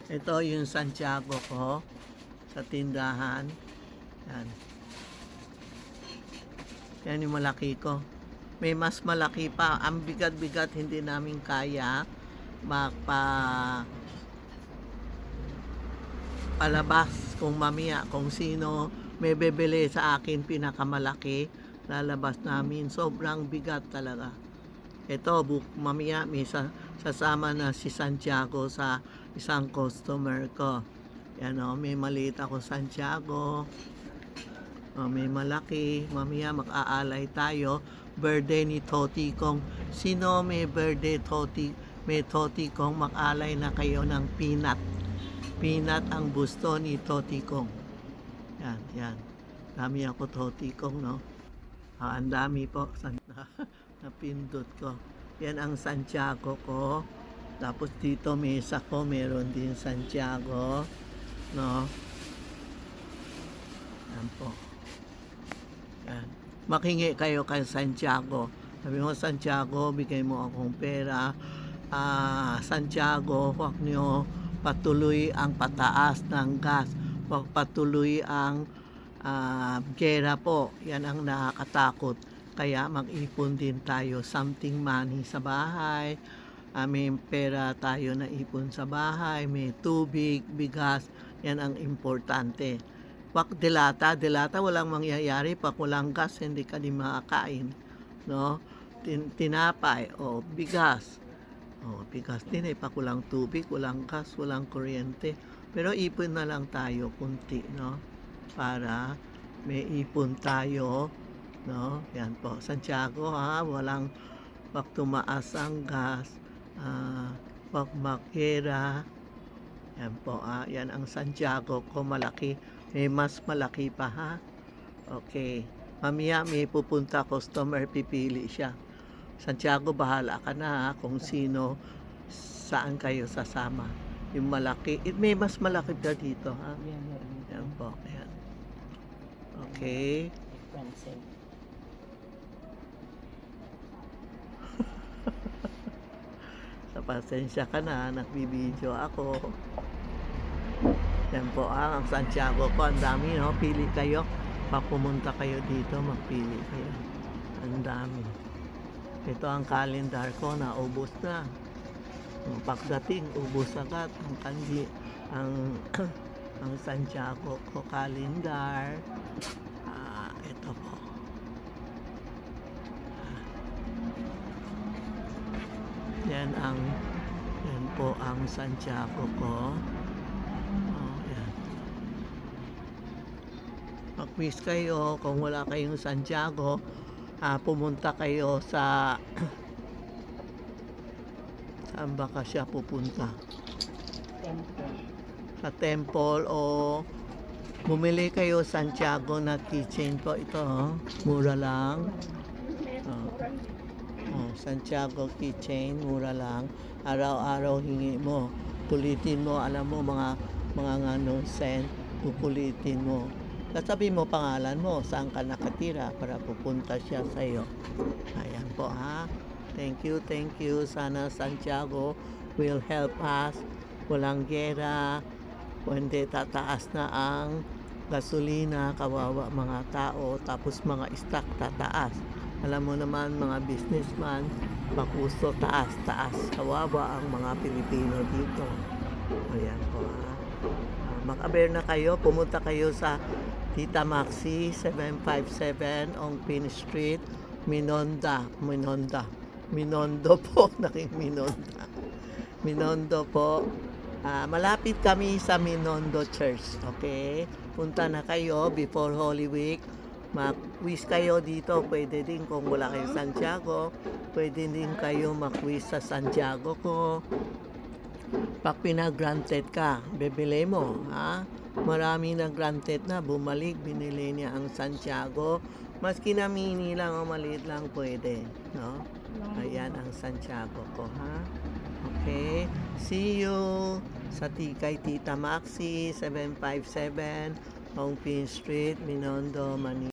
Ito yung Santiago ko sa tindahan. Yan. Yan yung malaki ko. May mas malaki pa. Ang bigat-bigat hindi namin kaya palabas kung mamaya kung sino may bebili sa akin pinakamalaki lalabas namin. Sobrang bigat talaga. Ito, mamaya may sasama na si Santiago sa isang customer ko. Yan o, may maliit ako Santiago. O, may malaki. Mamaya mag-aalay tayo. Birthday ni Toti Kong. Sino may birthday may Toti Kong, mag-alay na kayo ng peanut. Peanut ang gusto ni Toti Kong. Yan, yan. Dami ako Toti Kong, no? Ang dami po. Napindot ko. Yan ang Santiago ko. Tapos dito may isa ko, meron din Santiago, no? Yan po. Yan. Makingi kayo kay Santiago. Sabi mo, Santiago, bigay mo akong pera. Santiago, huwag nyo patuloy ang pataas ng gas. Huwag patuloy ang gera po. Yan ang nakakatakot. Kaya mag-ipon din tayo. Something money sa bahay. May pera tayo na ipon sa bahay. May tubig, bigas. Yan ang importante. Wag delata, walang mangyayari. Pag walang gas, hindi ka din makakain. No? Tinapay, o bigas. O, bigas din eh. Pag walang tubig, walang gas, walang kuryente. Pero ipon na lang tayo, kunti, no? Para may ipon tayo, no? Yan po. Santiago, ha? Wag tumaas ang gas. Wag makera. Yan po, yan ang Santiago ko, malaki. May mas malaki pa, ha? Okay. Mamaya may pupunta customer, pipili siya. Santiago, bahala ka na, ha? Kung sino, saan kayo sasama. Yung malaki. May mas malaki pa dito, ha? Yan po, yan. Okay. Sa pasensya ka na, nagbibideo ako. Yan po ang Santiago ko. Ang dami, no? Pili kayo. Pag pumunta kayo dito, magpili kayo. Ang dami. Ito ang calendar ko, naubos na. Pagdating, ubos agad. Ang kanji, ang Santiago ko calendar. Ito po. Yan po ang Santiago ko. Mag-quiz kayo kung wala kayong Santiago, pumunta kayo sa saan ba ka siya pupunta? Sa temple o bumili kayo Santiago na keychain po. Ito, mura lang. Santiago keychain, mura lang. Araw-araw hingi mo. Pulitin mo, alam mo mga cent, pupulitin mo. Sasabi mo pangalan mo, saan ka nakatira para pupunta siya sa iyo. Ayan po, ha. Thank you. Sana Santiago will help us. Walang gera. Kundi tataas na ang gasolina, kawawa mga tao, tapos mga stock tataas. Alam mo naman mga businessman, makusto taas. Kawawa ang mga Pilipino dito. Ayan po, ha. Mag-aware na kayo, pumunta kayo sa Tita Maxi 757 on Pin Street, Minondo po, naking Minondo po. Malapit kami sa Minondo Church, okay? Punta na kayo before Holy Week. Mag-quiz kayo dito, pwede din kung wala kayo Santiago, pwede din kayo mag-quiz sa Santiago ko. Pag pinag-granted ka, bibili mo, ha? Marami na granted na, bumalik, binili niya ang Santiago. Maski na mini lang o maliit lang pwede, no? Ayan ang Santiago ko, ha? Okay, see you sa kay Tita Maxi 757 Hong Pin Street, Minondo, Manila.